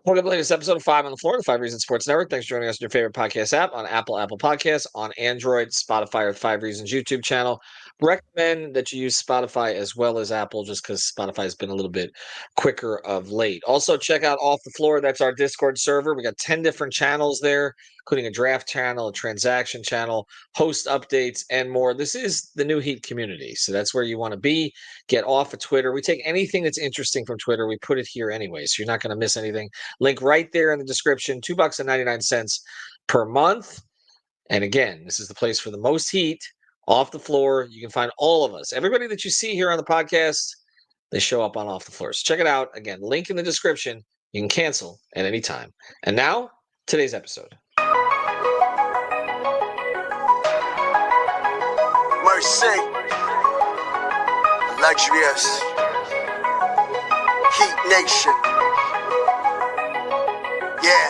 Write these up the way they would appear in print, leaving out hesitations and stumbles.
Welcome to the latest episode of Five on the Floor, the Five Reasons Sports Network. Thanks for joining us on your favorite podcast app on Apple Podcasts, on Android, Spotify, or the Five Reasons YouTube channel. Recommend that you use Spotify as well as Apple, just because Spotify has been a little bit quicker of late. Also, check out Off the Floor. That's our Discord server. We got 10 different channels there, including a draft channel, a transaction channel, host updates, and more. This is the new Heat community, so that's where you want to be. Get off of Twitter. We take anything that's interesting from Twitter. We put it here anyway, so you're not going to miss anything. Link right there in the description. $2.99 per month. And again, this is the place for the most heat off the floor. You can find all of us. Everybody that you see here on the podcast, they show up on Off the Floor. So check it out. Again, link in the description. You can cancel at any time. And now, today's episode. Mercy, luxurious, Heat Nation. Yeah,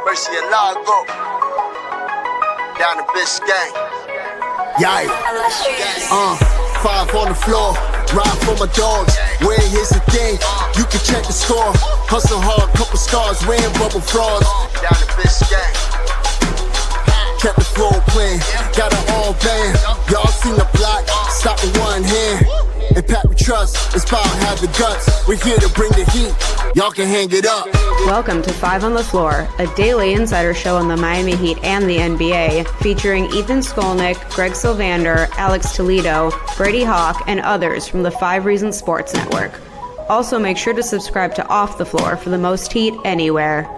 Mercy and Lago, down to Biscayne. Yikes. Five on the floor, ride for my dogs. Where here's the thing, you can check the score. Hustle hard, couple scars, wearing bubble frauds. Down to Biscayne. Kept the floor playing, got an all band. Y'all seen the block, stop with one hand. And Pat we trust, it's about have the guts. We're here to bring the heat, y'all can hang it up. Welcome to Five on the Floor, a daily insider show on the Miami Heat and the NBA, featuring Ethan Skolnick, Greg Sylvander, Alex Toledo, Brady Hawk, and others from the Five Reasons Sports Network. Also, make sure to subscribe to Off the Floor for the most heat anywhere.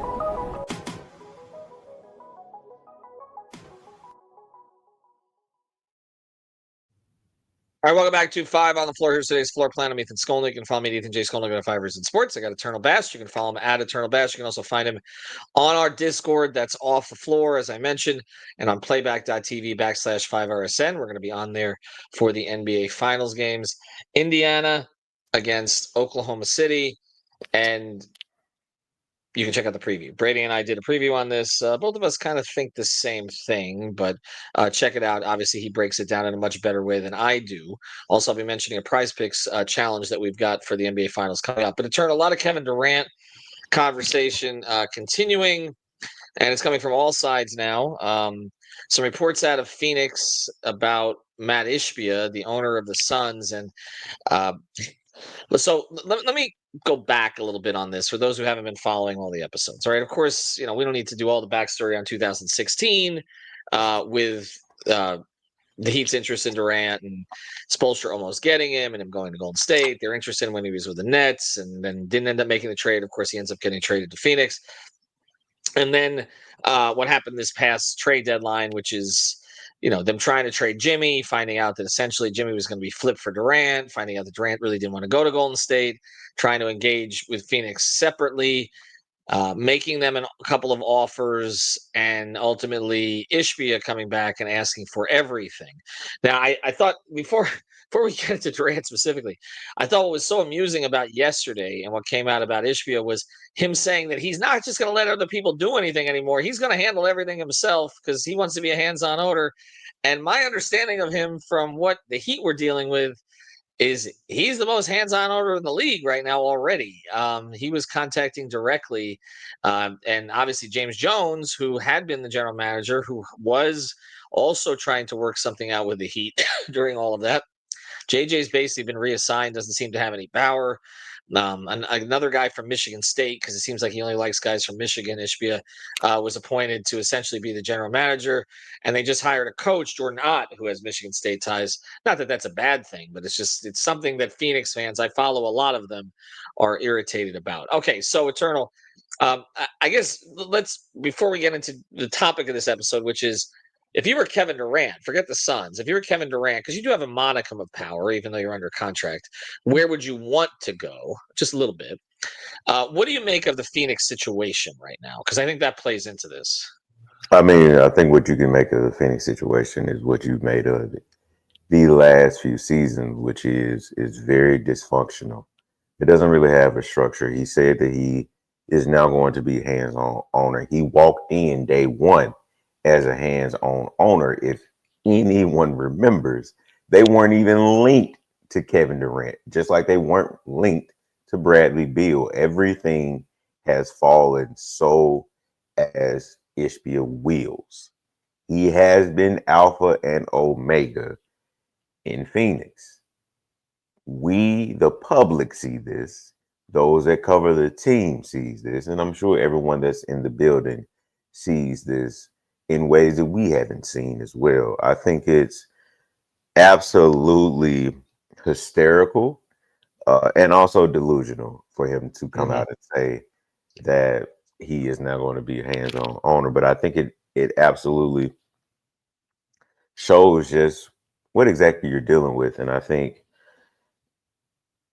All right, welcome back to Five on the Floor. Here's today's floor plan. I'm Ethan Skolnick. You can follow me at Ethan J. Skolnick on Five Reasons Sports. I got Eternal Bast. You can follow him at Eternal Bast. You can also find him on our Discord. That's Off the Floor, as I mentioned, and on playback.tv/5RSN. We're going to be on there for the NBA Finals games. Indiana against Oklahoma City, and you can check out the preview. Brady and I did a preview on this. Both of us kind of think the same thing, but check it out. Obviously, he breaks it down in a much better way than I do. Also, I'll be mentioning a Prize Picks challenge that we've got for the NBA Finals coming up. But it turned a lot of Kevin Durant conversation continuing, and it's coming from all sides now. Some reports out of Phoenix about Matt Ishbia, the owner of the Suns, and so let me go back a little bit on this for those who haven't been following all the episodes. All right, of course, we don't need to do all the backstory on 2016 with the Heat's interest in Durant and Spoelstra almost getting him and him going to Golden State. They're interested in when he was with the Nets and then didn't end up making the trade. Of course, he ends up getting traded to Phoenix. And then what happened this past trade deadline, which is them trying to trade Jimmy, finding out that essentially Jimmy was going to be flipped for Durant, finding out that Durant really didn't want to go to Golden State, trying to engage with Phoenix separately, making them a couple of offers, and ultimately Ishbia coming back and asking for everything. Now, I thought before we get into Durant specifically, I thought what was so amusing about yesterday and what came out about Ishbia was him saying that he's not just going to let other people do anything anymore. He's going to handle everything himself because he wants to be a hands-on owner. And my understanding of him from what the Heat were dealing with is he's the most hands-on owner in the league right now already. He was contacting directly, and obviously James Jones, who had been the general manager, who was also trying to work something out with the Heat during all of that. JJ's basically been reassigned, doesn't seem to have any power. Another guy from Michigan State, because it seems like he only likes guys from Michigan, Ishbia, was appointed to essentially be the general manager. And they just hired a coach, Jordan Ott, who has Michigan State ties. Not that that's a bad thing, but it's something that Phoenix fans, I follow a lot of them, are irritated about. Okay, so Eternal, I guess before we get into the topic of this episode, which is, if you were Kevin Durant, forget the Suns. If you were Kevin Durant, because you do have a modicum of power, even though you're under contract, where would you want to go? Just a little bit. What do you make of the Phoenix situation right now? Because I think that plays into this. I mean, I think what you can make of the Phoenix situation is what you've made of it. The last few seasons, which is very dysfunctional. It doesn't really have a structure. He said that he is now going to be hands-on owner. He walked in day one as a hands-on owner. If anyone remembers, they weren't even linked to Kevin Durant, just like they weren't linked to Bradley Beal. Everything has fallen so as Ishbia wheels. He has been alpha and omega in Phoenix. We, the public, see this. Those that cover the team sees this, and I'm sure everyone that's in the building sees this in ways that we haven't seen as well. I think it's absolutely hysterical and also delusional for him to come out and say that he is now going to be a hands-on owner. But I think it absolutely shows just what exactly you're dealing with, and I think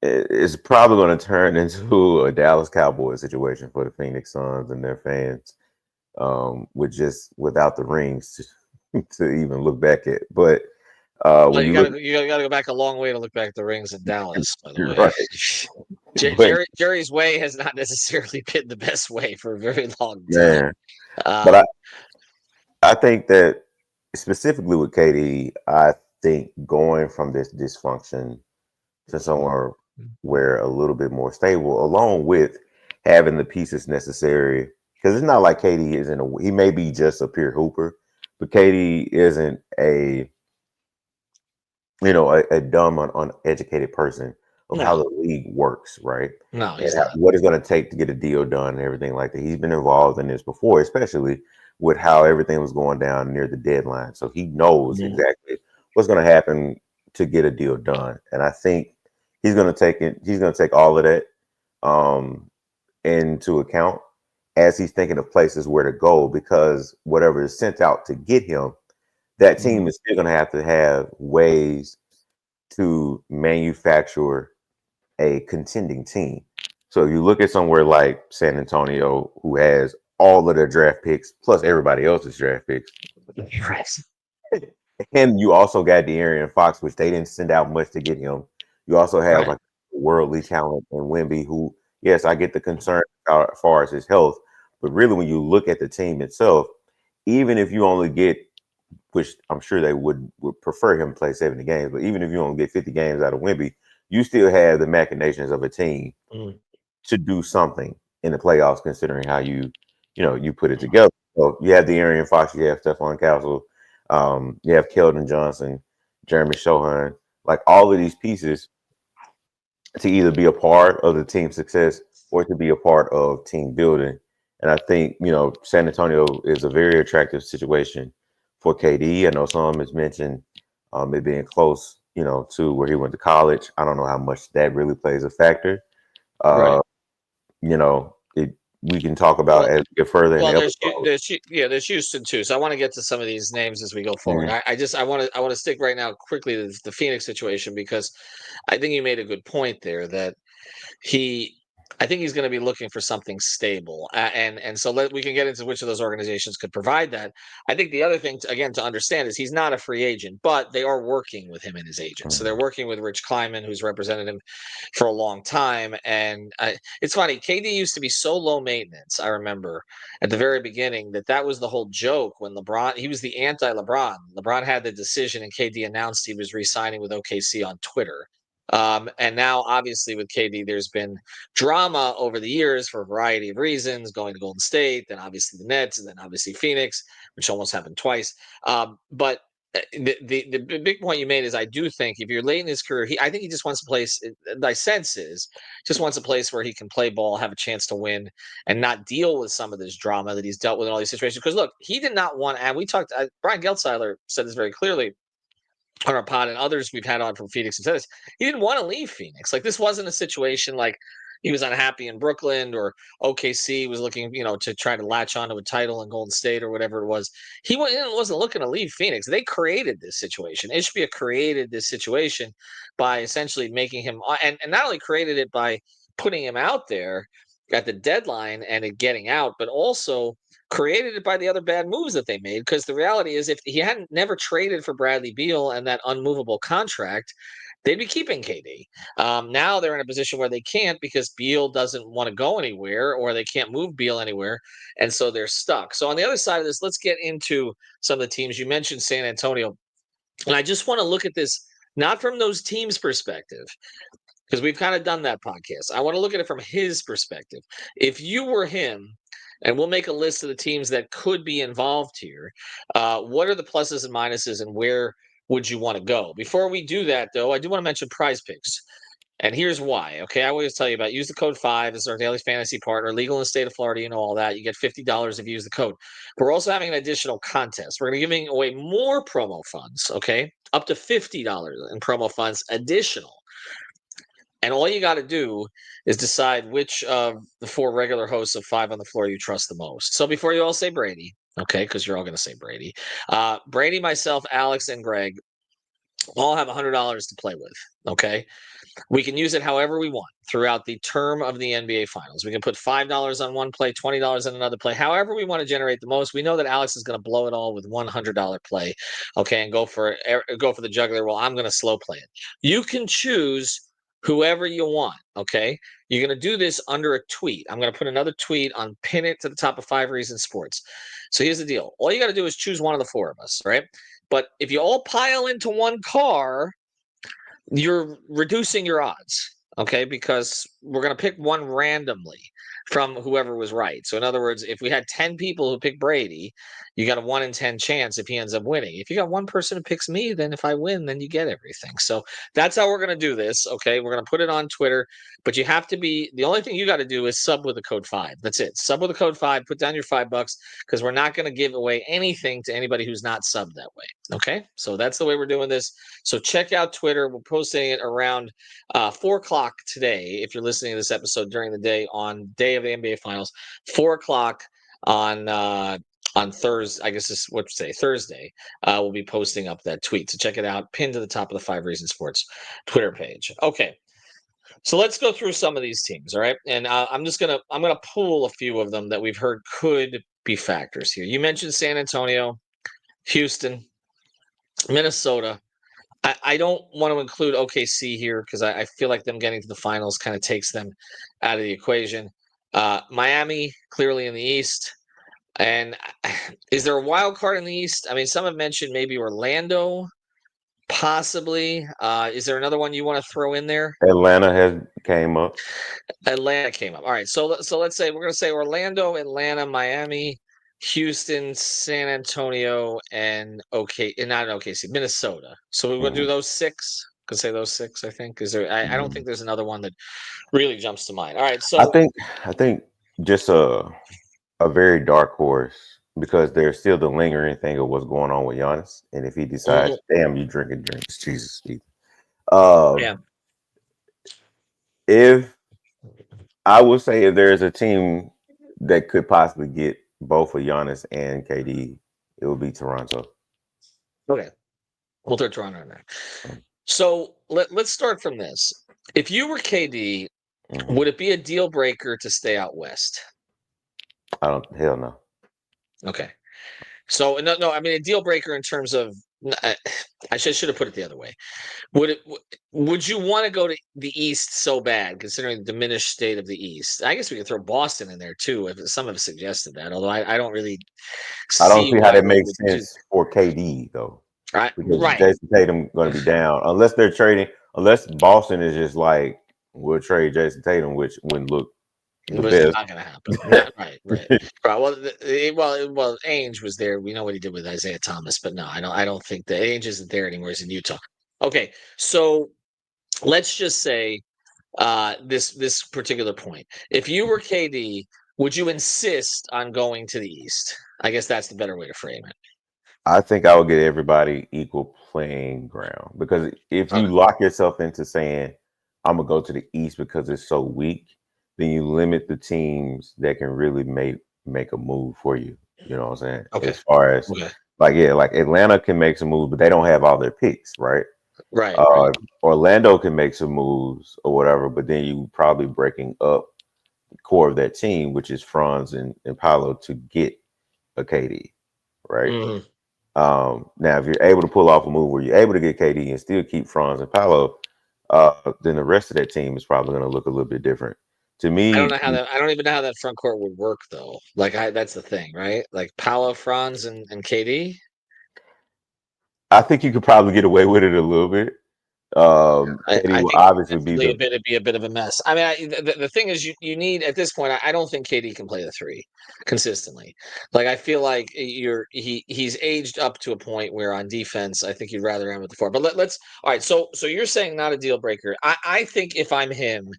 it's probably going to turn into a Dallas Cowboys situation for the Phoenix Suns and their fans, with just without the rings to even look back at. But Well, when you you got look, to go back a long way to look back at the rings in Dallas. By the way, right, but Jerry's way has not necessarily been the best way for a very long time. man, but I think that specifically with KD, I think going from this dysfunction to somewhere where a little bit more stable, along with having the pieces necessary. Because it's not like KD isn't he may be just a pure hooper, but KD isn't a dumb, uneducated person of how No, the league works, right? no, And he's not. what it's going to take to get a deal done and everything like that. He's been involved in this before, especially with how everything was going down near the deadline. So he knows exactly what's going to happen to get a deal done. And I think he's going to take it. He's going to take all of that into account as he's thinking of places where to go, because whatever is sent out to get him, that team is still going to have ways to manufacture a contending team. So if you look at somewhere like San Antonio, who has all of their draft picks plus everybody else's draft picks, and you also got De'Aaron Fox, which they didn't send out much to get him. You also have like worldly talent in Wemby, who, yes, I get the concern as far as his health, but really when you look at the team itself, even if you only get, which I'm sure they would prefer him to play 70 games, but even if you only get 50 games out of Wemby, you still have the machinations of a team to do something in the playoffs, considering how you put it together. So you have the De'Aaron Fox, you have Stephon Castle, you have Keldon Johnson, Jeremy Shohan, like all of these pieces to either be a part of the team's success or to be a part of team building. And I think, San Antonio is a very attractive situation for KD. I know some has mentioned it being close, to where he went to college. I don't know how much that really plays a factor. We can talk about as we get further in the episode. There's Houston too. So I want to get to some of these names as we go forward. I want to stick right now quickly to the Phoenix situation, because I think you made a good point there that I think he's going to be looking for something stable, and so we can get into which of those organizations could provide that. I think the other thing to understand is he's not a free agent, but they are working with him and his agent. So they're working with Rich Kleiman, who's represented him for a long time. And it's funny, KD used to be so low maintenance. I remember at the very beginning that was the whole joke when he was the anti-LeBron. LeBron had the decision, and KD announced he was re-signing with OKC on Twitter. And now, obviously, with KD, there's been drama over the years for a variety of reasons, going to Golden State, then obviously the Nets, and then obviously Phoenix, which almost happened twice. But the big point you made is I do think if you're late in his career, I think he just wants a place. My sense is just wants a place where he can play ball, have a chance to win, and not deal with some of this drama that he's dealt with in all these situations. Because look, he did not want, and we talked. Brian Geltzeiler said this very clearly on our pod, and others we've had on from Phoenix and said this. He didn't want to leave Phoenix. Like, this wasn't a situation like he was unhappy in Brooklyn or OKC was looking, to try to latch onto a title in Golden State or whatever it was. He wasn't looking to leave Phoenix. They created this situation. Ishbia created this situation by essentially making him, and not only created it by putting him out there at the deadline and it getting out, but also created it by the other bad moves that they made. Because the reality is, if he hadn't never traded for Bradley Beal and that unmovable contract, they'd be keeping KD. Now they're in a position where they can't, because Beal doesn't want to go anywhere, or they can't move Beal anywhere, and so they're stuck. So on the other side of this, let's get into some of the teams. You mentioned San Antonio, and I just want to look at this not from those teams' perspective, because we've kind of done that podcast. I want to look at it from his perspective. If you were him, and we'll make a list of the teams that could be involved here, what are the pluses and minuses, and where would you want to go? Before we do that, though, I do want to mention Prize Picks. And here's why. Okay, I always tell you about use the code 5 as our daily fantasy partner, legal in the state of Florida. You know all that. You get $50 if you use the code. But we're also having an additional contest. We're going to be giving away more promo funds. Okay, up to $50 in promo funds additional. And all you got to do is decide which of the 4 regular hosts of 5 on the Floor you trust the most. So before you all say Brady, okay, because you're all going to say Brady, Brady, myself, Alex, and Greg all have $100 to play with. Okay. We can use it however we want throughout the term of the NBA Finals. We can put $5 on one play, $20 on another play, however we want to generate the most. We know that Alex is going to blow it all with $100 play, okay, and go for the juggler. Well, I'm going to slow play it. You can choose whoever you want, okay? You're going to do this under a tweet. I'm going to put another tweet on, pin it to the top of 5 Reasons Sports. So here's the deal. All you got to do is choose one of the 4 of us, right? But if you all pile into one car, you're reducing your odds, okay? Because we're going to pick one randomly from whoever was right. So in other words, if we had 10 people who pick Brady, you got a 1 in 10 chance if he ends up winning. If you got one person who picks me, then if I win, then you get everything. So that's how we're going to do this, okay? We're going to put it on Twitter, but you have to be, the only thing you got to do is sub with the code 5. That's it. Sub with the code 5, put down your $5 because we're not going to give away anything to anybody who's not subbed that way, okay? So that's the way we're doing this. So check out Twitter. We're posting it around 4 o'clock today. If you're listening to this episode during the day on day of the NBA Finals, 4 o'clock on Thursday, I guess this what say Thursday. We'll be posting up that tweet. So check it out. Pinned to the top of the 5 Reasons Sports Twitter page. Okay. So let's go through some of these teams, all right? And I'm gonna pull a few of them that we've heard could be factors here. You mentioned San Antonio, Houston, Minnesota. I don't want to include OKC here because I feel like them getting to the finals kind of takes them out of the equation. Miami, clearly in the East. And is there a wild card in the East? I mean, some have mentioned maybe Orlando, possibly. Is there another one you want to throw in there? Atlanta has came up. Atlanta came up. All right. So let's say we're going to say Orlando, Atlanta, Miami, Houston, San Antonio, and not OKC, Minnesota. So we're going to do those 6. Could say those 6. I think. Is there? I don't think there's another one that really jumps to mind. All right. So I think just a very dark horse because there's still the lingering thing of what's going on with Giannis, and if he decides, damn, you drinking drinks, Jesus, Steve. yeah. If I would say if there's a team that could possibly get both of Giannis and KD, it would be Toronto. Okay. We'll throw Toronto in there. So let's start from this. If you were KD, would it be a deal breaker to stay out west? Hell no. Okay. So no, I mean a deal breaker in terms of I should have put it the other way. Would you want to go to the East so bad, considering the diminished state of the East? I guess we could throw Boston in there too, if some have suggested that. Although I don't really I don't see how that makes would sense for KD though. Right. Jason Tatum going to be down unless they're trading. Unless Boston is just like we'll trade Jason Tatum, which wouldn't look the best. Not going to happen. right. Well, Ainge was there. We know what he did with Isaiah Thomas, but no, I don't think that Ainge isn't there anymore. He's in Utah. Okay, so let's just say this particular point. If you were KD, would you insist on going to the East? I guess that's the better way to frame it. I think I would get everybody equal playing ground because if you lock yourself into saying I'm gonna go to the East because it's so weak, then you limit the teams that can really make a move for you. You know what I'm saying? Okay. As far as like Atlanta can make some moves, but they don't have all their picks, right? Right. Orlando can make some moves or whatever, but then you probably breaking up the core of that team, which is Franz and Paolo, to get a KD, right? Mm-hmm. Now, if you're able to pull off a move where you're able to get KD and still keep Franz and Paolo, then the rest of that team is probably going to look a little bit different. To me, I don't even know how that front court would work though. Like that's the thing, right? Like Paolo, Franz, and KD. I think you could probably get away with it a little bit. KD I will think obviously be defensively the it'd be a bit of a mess. I mean, the thing is, you need at this point. I don't think KD can play the three consistently. Like I feel like he's aged up to a point where on defense, I think you'd rather him at the four. But let's all right. So you're saying not a deal breaker. I think if I'm him,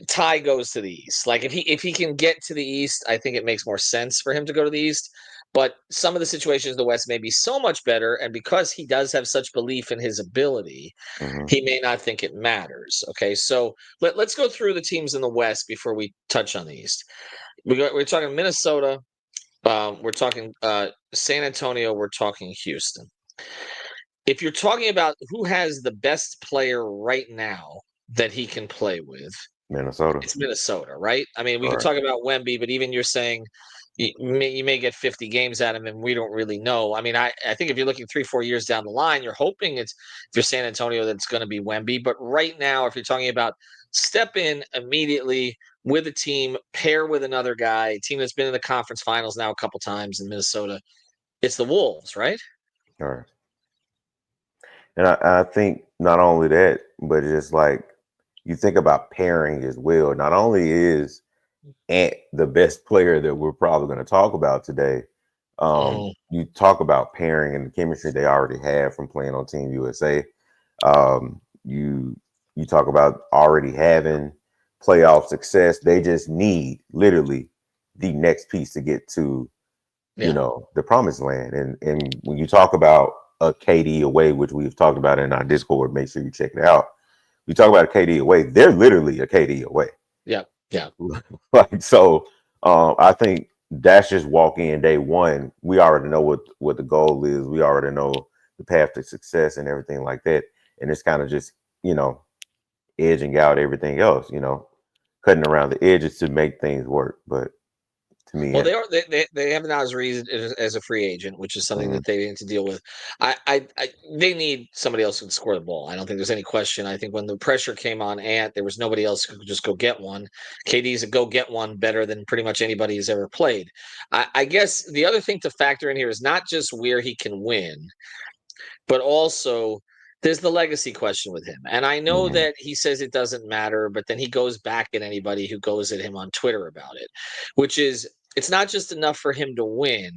Ty goes to the East. Like if he can get to the East, I think it makes more sense for him to go to the East. But some of the situations in the West may be so much better, and because he does have such belief in his ability, Mhm. he may not think it matters. Okay, so let's go through the teams in the West before we touch on the East. We're talking Minnesota. We're talking San Antonio. We're talking Houston. If you're talking about who has the best player right now that he can play with, Minnesota. it's Minnesota, right? I mean, we All could right. talk about Wemby, but even you're saying you may get 50 games out of him, and we don't really know. I mean, I think if you're looking 3-4 years down the line, you're hoping it's if you're San Antonio that it's going to be Wemby. But right now, if you're talking about step in immediately with a team, pair with another guy, a team that's been in the conference finals now a couple times in Minnesota, it's the Wolves, right? All right. And I think not only that, but it's just like you think about pairing as well. Not only is Ant the best player that we're probably going to talk about today, Mhm. you talk about pairing and the chemistry they already have from playing on Team USA. You talk about already having playoff success. They just need literally the next piece to get to Yeah. the promised land. And when you talk about a KD away, which we've talked about in our Discord, make sure you check it out. We talk about a KD away, they're literally a KD away. Yeah. Yeah. Like so, I think that's just walk in day one. We already know what the goal is. We already know the path to success and everything like that. And it's kind of just edging out everything else. Cutting around the edges to make things work. But to me, Well, they have now as as a free agent, which is something mm, that they need to deal with. They need somebody else who can score the ball. I don't think there's any question. I think when the pressure came on Ant, there was nobody else who could just go get one. KD's a go get one better than pretty much anybody who's ever played. I guess the other thing to factor in here is not just where he can win, but also there's the legacy question with him. And I know mm, that he says it doesn't matter, but then he goes back at anybody who goes at him on Twitter about it, which is it's not just enough for him to win.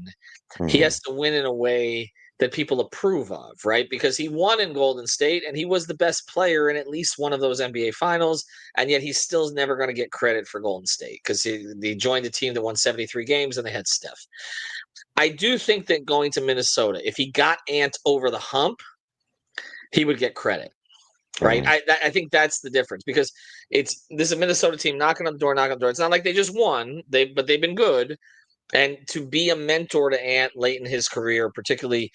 He mm, has to win in a way that people approve of, right? Because he won in Golden State and he was the best player in at least one of those NBA finals. And yet he's still never going to get credit for Golden State because he joined a team that won 73 games and they had Steph. I do think that going to Minnesota, if he got Ant over the hump, he would get credit, right? mm, I think that's the difference because this is a Minnesota team knocking on the door, knocking on the door. It's not like they just won, but they've been good. And to be a mentor to Ant late in his career, particularly,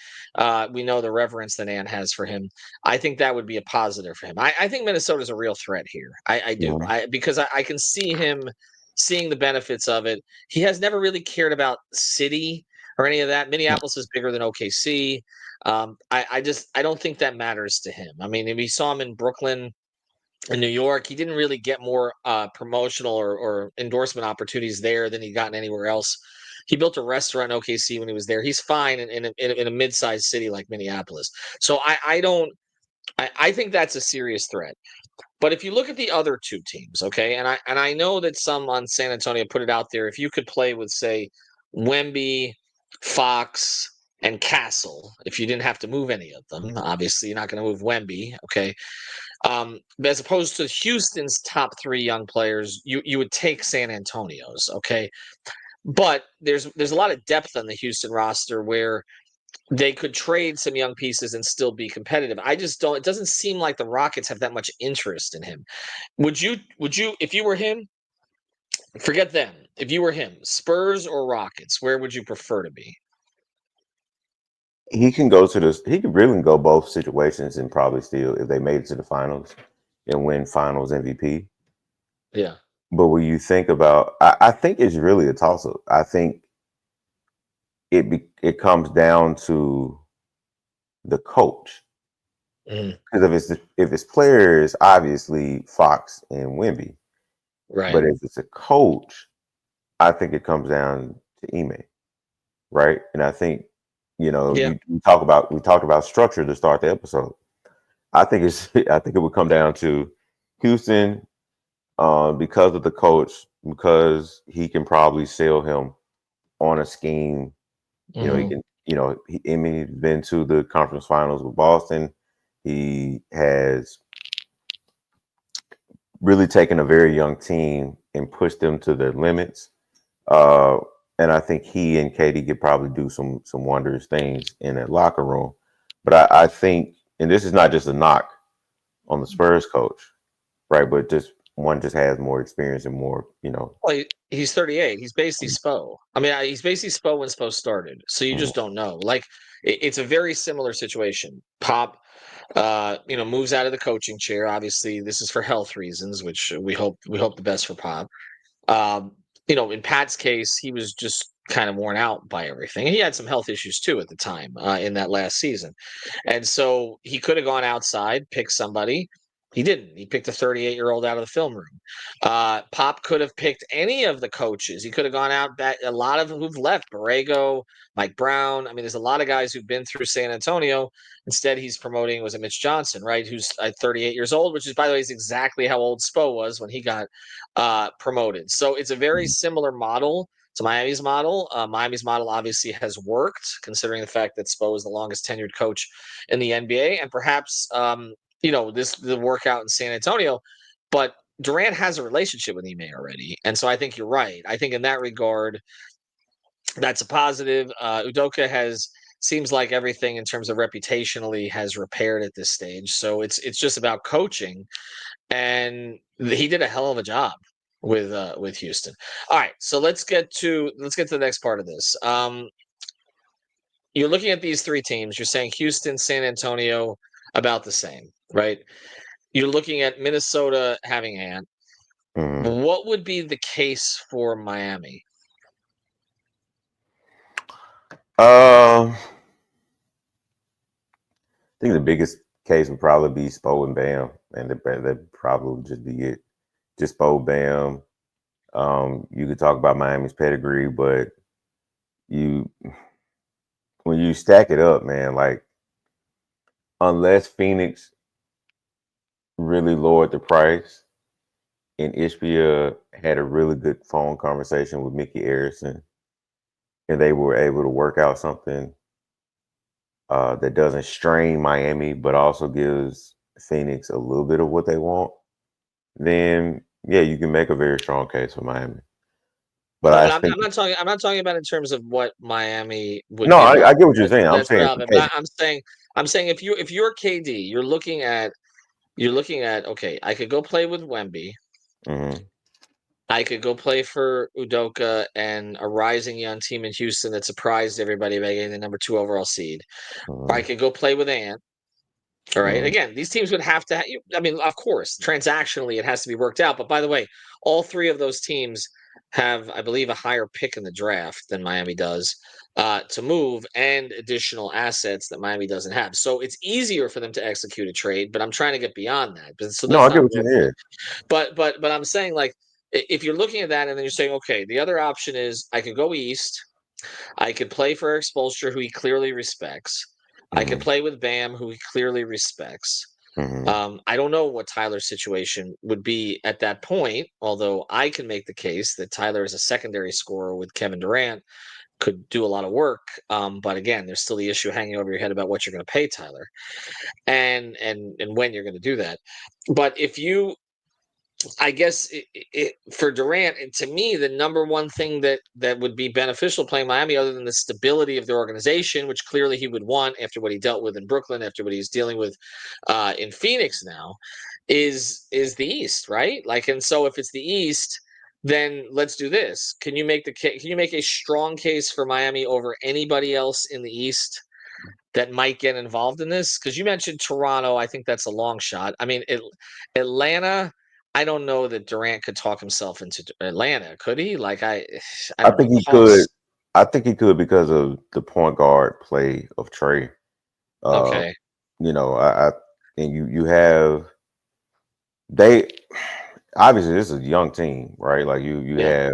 we know the reverence that Ant has for him. I think that would be a positive for him. I think Minnesota's a real threat here. I do. mm, Because I can see him seeing the benefits of it. He has never really cared about city or any of that. Minneapolis is bigger than OKC. I don't think that matters to him. I mean, we saw him in Brooklyn in New York. He didn't really get more promotional or endorsement opportunities there than he gotten anywhere else. He built a restaurant in OKC when he was there. He's fine in a mid-sized city like Minneapolis. So I think that's a serious threat. But if you look at the other two teams, okay, and I know that some on San Antonio put it out there. If you could play with, say, Wemby, Fox, and Castle, if you didn't have to move any of them, obviously you're not going to move Wemby, okay. As opposed to Houston's top three young players, you would take San Antonio's, okay. But there's a lot of depth on the Houston roster where they could trade some young pieces and still be competitive. I just don't. It doesn't seem like the Rockets have that much interest in him. Would you if you were him? Forget them. If you were him, Spurs or Rockets, where would you prefer to be? he can go to this. He could really go both situations and probably still, if they made it to the finals and win Finals MVP. Yeah. But when you think about, I think it's really a toss up. I think it comes down to the coach Mhm. because if it's players, obviously Fox and Wemby. Right. But if it's a coach, I think it comes down to Ime, right? And I think Yeah. we talked about structure to start the episode. I think it would come down to Houston, because of the coach, because he can probably sell him on a scheme. You know, he Mhm. can. You know, he's been to the conference finals with Boston. He has really taken a very young team and pushed them to their limits. Uh, and I think he and Katie could probably do some wondrous things in that locker room. But I think, and this is not just a knock on the Spurs coach, right? But just one just has more experience and more, Well, he's 38. He's basically Spo. I mean, he's basically Spo when Spo started. So you Mhm, just don't know. Like, it's a very similar situation. Pop, moves out of the coaching chair. Obviously, this is for health reasons, which we hope the best for Pop. Um, in Pat's case, he was just kind of worn out by everything. He had some health issues too at the time in that last season. And so he could have gone outside, picked somebody. He didn't. He picked a 38-year-old out of the film room. Pop could have picked any of the coaches. He could have gone out that a lot of who've left, Borrego, Mike Brown. I mean, there's a lot of guys who've been through San Antonio. Instead, he's promoting, was it Mitch Johnson, right? Who's 38 years old, which is, by the way, is exactly how old Spo was when he got promoted. So it's a very similar model to Miami's model. Miami's model obviously has worked, considering the fact that Spo is the longest tenured coach in the NBA, and perhaps the workout in San Antonio. But Durant has a relationship with Ime already, and so I think you're right. I think in that regard, that's a positive. Udoka seems like everything in terms of reputationally has repaired at this stage. So it's just about coaching, and he did a hell of a job with Houston. All right, so let's get to the next part of this. You're looking at these three teams. You're saying Houston, San Antonio, about the same, right? You're looking at Minnesota having Ant. mhm. What would be the case for Miami? I think the biggest case would probably be Spo and Bam, and that probably would just be it. Just Spo, Bam. You could talk about Miami's pedigree, but you when you stack it up, man, like unless Phoenix really lowered the price and Ishbia had a really good phone conversation with Mickey Arison and they were able to work out something that doesn't strain Miami, but also gives Phoenix a little bit of what they want, then yeah, you can make a very strong case for Miami. But No, I but I'm, think I'm not talking. I'm not talking about in terms of what Miami would no, give I up. get what you're saying. I'm That's saying relevant. okay. But I'm saying if you're KD, you're looking at okay. I could go play with Wemby. Mhm, I could go play for Udoka and a rising young team in Houston that surprised everybody by getting the number 2 overall seed. Or I mhm, could go play with Ant. All right. mhm. Again, these teams would have to. I mean, of course, transactionally it has to be worked out. But by the way, all three of those teams have, I believe, a higher pick in the draft than Miami does to move, and additional assets that Miami doesn't have. So it's easier for them to execute a trade. But I'm trying to get beyond that. So No, let's I get not what go you're there. saying. But I'm saying, like, if you're looking at that and then you're saying, okay, the other option is I could go east. I could play for Eric Spoelstra, who he clearly respects. I could Mhm, play with Bam, who he clearly respects. mhm. I don't know what Tyler's situation would be at that point, although I can make the case that Tyler is a secondary scorer with Kevin Durant, could do a lot of work. But again, there's still the issue hanging over your head about what you're going to pay Tyler and when you're going to do that. But if you I guess for Durant, and to me, the number one thing that would be beneficial playing Miami, other than the stability of the organization, which clearly he would want after what he dealt with in Brooklyn, after what he's dealing with in Phoenix now, is the East, right? Like, and so if it's the East, then let's do this. Can you make a strong case for Miami over anybody else in the East that might get involved in this? Because you mentioned Toronto. I think that's a long shot. I mean, Atlanta, I don't know that Durant could talk himself into Atlanta, could he? Like, I I don't know. think he could. Costs. I think he could because of the point guard play of Trey. Uh, Okay. I and you have they obviously this is a young team, right? Like you Yep. have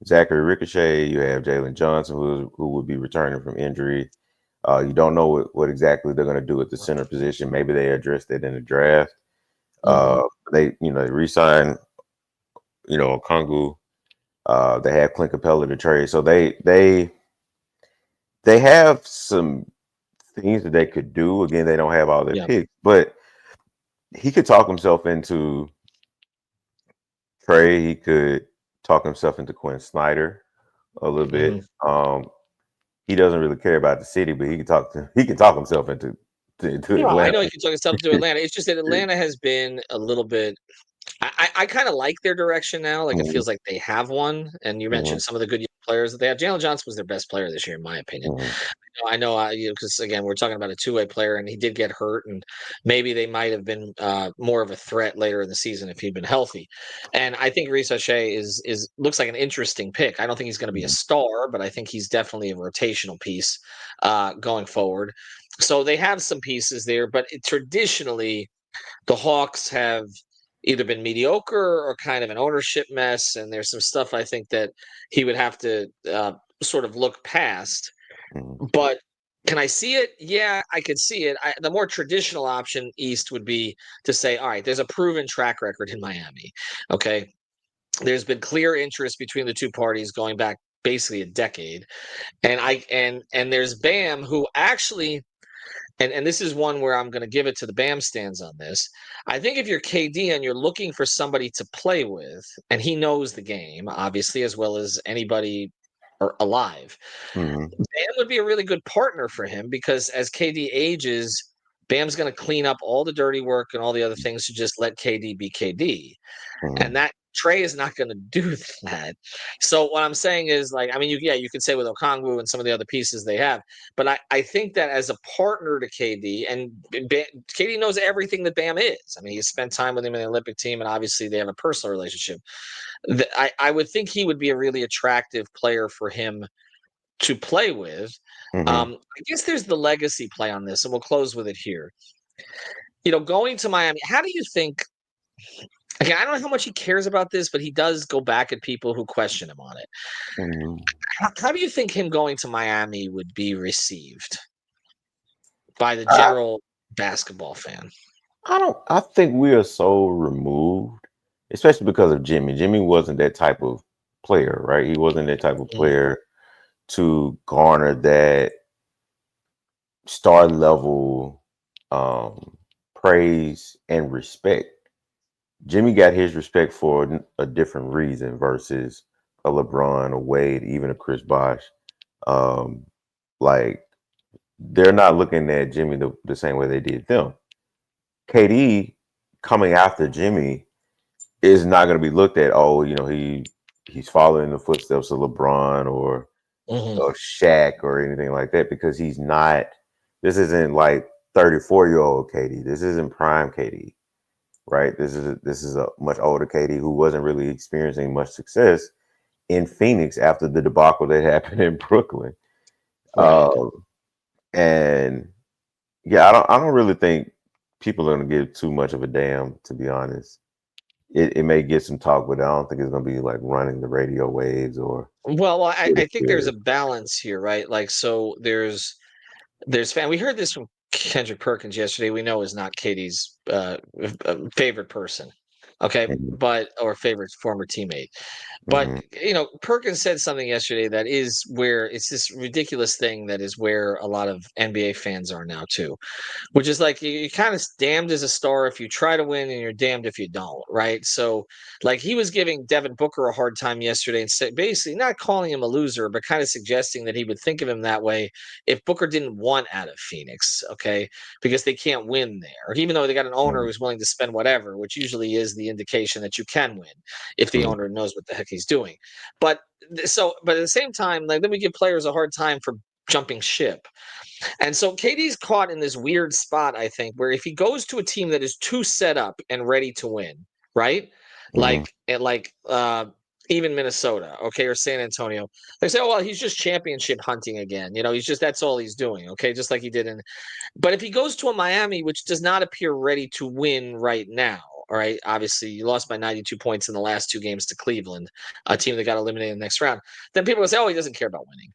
Zachary Ricochet, you have Jalen Johnson who would be returning from injury. You don't know what exactly they're going to do at the center position. Maybe they addressed it in the draft. They re-sign, Okongwu. They have Clint Capella to trade, so they have some things that they could do. Again, they don't have all their picks, but he could talk himself into Trey. He could talk himself into Quinn Snyder a little bit. He doesn't really care about the city, but he can talk himself into Atlanta. I know he can talk himself into Atlanta. It's just that Atlanta has been a little bit. I kind of like their direction now. Like, it feels like they have one. And you mentioned some of the good young players that they have. Jalen Johnson was their best player this year, in my opinion. I know, because again, we're talking about a two-way player, and he did get hurt, and maybe they might have been more of a threat later in the season if he'd been healthy. And I think Reese Shea is looks like an interesting pick. I don't think he's going to be a star, but I think he's definitely a rotational piece going forward. So they have some pieces there, but traditionally, the Hawks have either been mediocre or kind of an ownership mess, and there's some stuff I think that he would have to sort of look past. But can I see it? Yeah, I could see it. The more traditional option East would be to say, all right, there's a proven track record in Miami. Okay. There's been clear interest between the two parties going back basically a decade. And there's Bam, who actually, and this is one where I'm going to give it to the Bam stands on this. I think if you're KD and you're looking for somebody to play with, and he knows the game, obviously, as well as anybody alive, Bam would be a really good partner for him, because as KD ages, Bam's going to clean up all the dirty work and all the other things to just let KD be KD. And that Trey is not going to do that. So what I'm saying is, like, I mean, you could say with Okongwu and some of the other pieces they have, but I think that as a partner to KD, and KD knows everything that Bam is. I mean, he spent time with him in the Olympic team, and obviously they have a personal relationship. I would think he would be a really attractive player for him to play with. I guess there's the legacy play on this, and we'll close with it here. Going to Miami, how do you think? Again, I don't know how much he cares about this, but he does go back at people who question him on it. How do you think him going to Miami would be received by the general basketball fan? I think we are so removed, especially because of Jimmy. Jimmy wasn't that type of player, right? He wasn't that type of player to garner that star level praise and respect. Jimmy got his respect for a different reason versus a LeBron, a Wade, even a Chris Bosh. Like, they're not looking at Jimmy the same way they did them. KD coming after Jimmy is not going to be looked at, he's following the footsteps of LeBron or Shaq or anything like that, because he's not. This isn't like 34-year-old KD. This isn't prime KD, right? This is a much older KD who wasn't really experiencing much success in Phoenix after the debacle that happened in Brooklyn. Right. And yeah, I don't really think people are going to give too much of a damn, to be honest. It may get some talk, but I don't think it's going to be like running the radio waves or. Well, I think there's a balance here, right? Like, so there's fan. We heard this from Kendrick Perkins yesterday. We know is not Katie's favorite person, okay, or favorite former teammate. But Perkins said something yesterday that is where it's this ridiculous thing that is where a lot of NBA fans are now too, which is like you're kind of damned as a star if you try to win, and you're damned if you don't, right? So, like, he was giving Devin Booker a hard time yesterday and said, basically not calling him a loser, but kind of suggesting that he would think of him that way if Booker didn't want out of Phoenix, okay, because they can't win there, even though they got an owner who's willing to spend whatever, which usually is the indication that you can win if the owner knows what the heck he's doing. But at the same time, like, then we give players a hard time for jumping ship. And so KD's caught in this weird spot, I think, where if he goes to a team that is too set up and ready to win, right? Like even Minnesota, okay, or San Antonio, they say, oh, well, he's just championship hunting again. That's all he's doing, okay, just like he did in. But if he goes to a Miami, which does not appear ready to win right now, all right, obviously you lost by 92 points in the last two games to Cleveland, a team that got eliminated in the next round, then people will say, oh, he doesn't care about winning.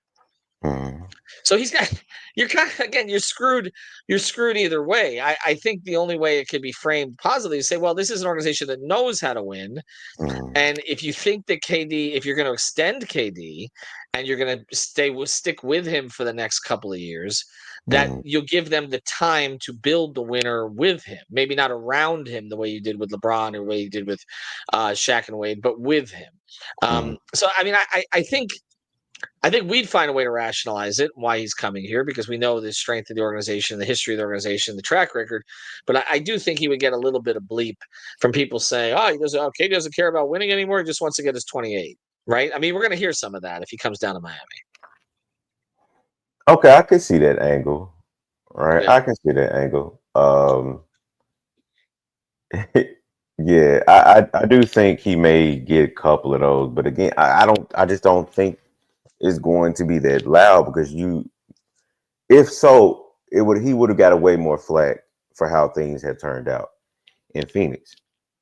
So he's got you're kind of again you're screwed either way. I think the only way it could be framed positively is say, well, this is an organization that knows how to win. And if you think that if you're going to extend KD and you're going to stick with him for the next couple of years, that you'll give them the time to build the winner with him. Maybe not around him the way you did with LeBron or the way you did with Shaq and Wade, but with him. So, I mean, I think we'd find a way to rationalize it, why he's coming here, because we know the strength of the organization, the history of the organization, the track record. But I do think he would get a little bit of bleep from people saying, "Oh, he doesn't care about winning anymore. He just wants to get his 28." Right? I mean, we're going to hear some of that if he comes down to Miami. Okay, I can see that angle. Right, Yeah. I can see that angle. Yeah, I do think he may get a couple of those, but again, I just don't think it's going to be that loud because if so, he would have got a way more flack for how things have turned out in Phoenix,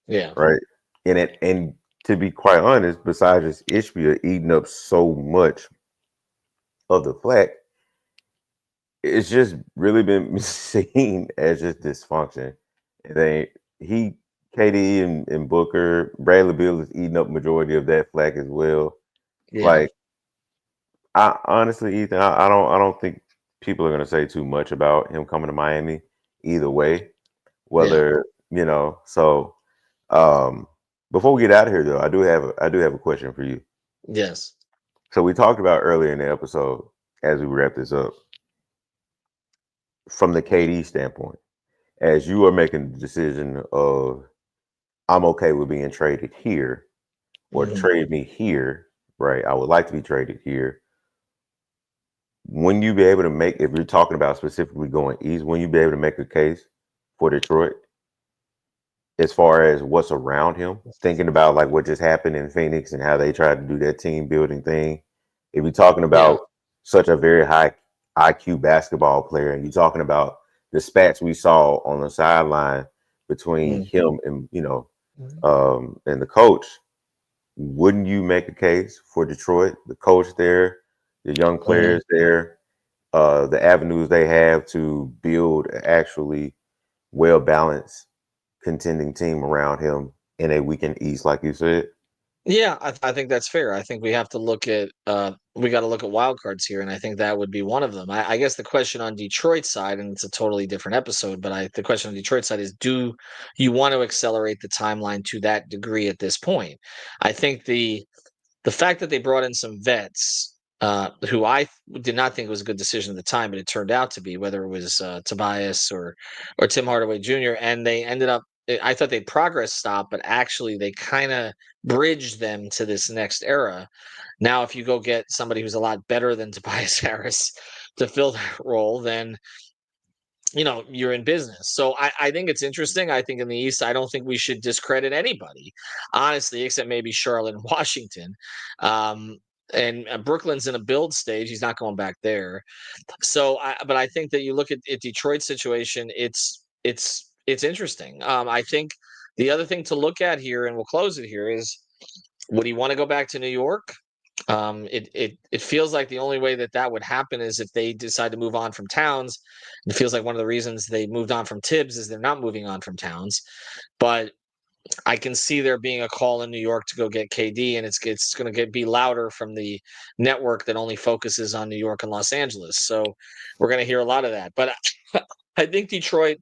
Yeah. right? And to be quite honest, besides just Ishbia eating up so much of the flack, it's just really been seen as just dysfunction. And then KD and Booker, Bradley Beal is eating up majority of that flack as well. Yeah. Like, I honestly, Ethan, I don't think people are gonna say too much about him coming to Miami either way. Whether so before we get out of here though, I do have a question for you. Yes. So we talked about earlier in the episode as we wrap this up from the KD standpoint, as you are making the decision of I'm okay with being traded here or trade me here, right? I would like to be traded here. When you be able to make, if you're talking about specifically going east, when you be able to make a case for Detroit as far as what's around him, thinking about like what just happened in Phoenix and how they tried to do that team building thing. If you're talking about such a very high IQ basketball player and you're talking about the spats we saw on the sideline between him and and the coach, wouldn't you make a case for Detroit, the coach there, the young players there, the avenues they have to build actually well balanced contending team around him in a weekend East, like you said? Yeah, I think that's fair. I think we have to look at we got to look at wild cards here, and I think that would be one of them. I guess the question on Detroit side, and it's a totally different episode, but the question on Detroit side is: do you want to accelerate the timeline to that degree at this point? I think the fact that they brought in some vets, who I did not think was a good decision at the time, but it turned out to be, whether it was Tobias or Tim Hardaway Jr., and they ended up. I thought they'd progress stop, but actually they kind of bridged them to this next era. Now, if you go get somebody who's a lot better than Tobias Harris to fill that role, then you're in business. So I think it's interesting. I think in the East, I don't think we should discredit anybody, honestly, except maybe Charlotte and Washington. And Brooklyn's in a build stage. He's not going back there. So, but I think that you look at Detroit's situation, it's interesting. I think the other thing to look at here, and we'll close it here, is would he want to go back to New York? It feels like the only way that would happen is if they decide to move on from Towns. It feels like one of the reasons they moved on from Tibbs is they're not moving on from Towns. But I can see there being a call in New York to go get KD, and it's going to be louder from the network that only focuses on New York and Los Angeles. So we're going to hear a lot of that. But I think Detroit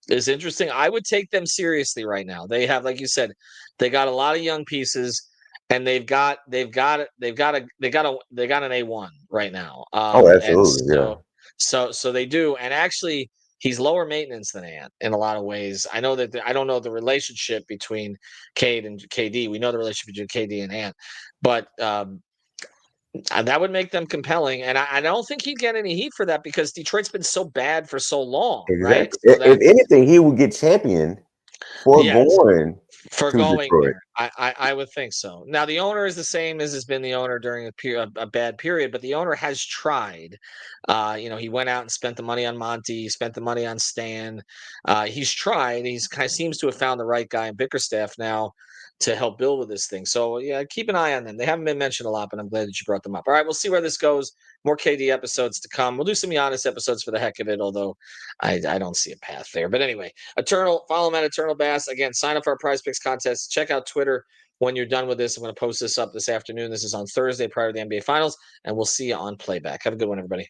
is interesting. I would take them seriously right now. They have, like you said, they got a lot of young pieces, and they've got an A1 right now. Oh, And absolutely, yeah. so they do. And actually, he's lower maintenance than Ant in a lot of ways. I know that I don't know the relationship between Cade and KD. We know the relationship between KD and Ant, but that would make them compelling. And I don't think he'd get any heat for that because Detroit's been so bad for so long, right? Exactly. So that If anything, he would get championed for yes, going for to going Detroit. there. I would think so. Now the owner is the same as has been the owner during a bad period, but the owner has tried. He went out and spent the money on Monty, spent the money on Stan. He's tried. He's kind of seems to have found the right guy in Bickerstaff now. to help build with this thing. So yeah, keep an eye on them. They haven't been mentioned a lot, but I'm glad that you brought them up. All right, we'll see where this goes. More KD episodes to come. We'll do some Giannis episodes for the heck of it, although I don't see a path there. But anyway, follow him at Eternal Bast. Again, sign up for our Prize Picks contest. Check out Twitter when you're done with this. I'm going to post this up this afternoon. This is on Thursday prior to the NBA Finals, and we'll see you on playback. Have a good one, everybody.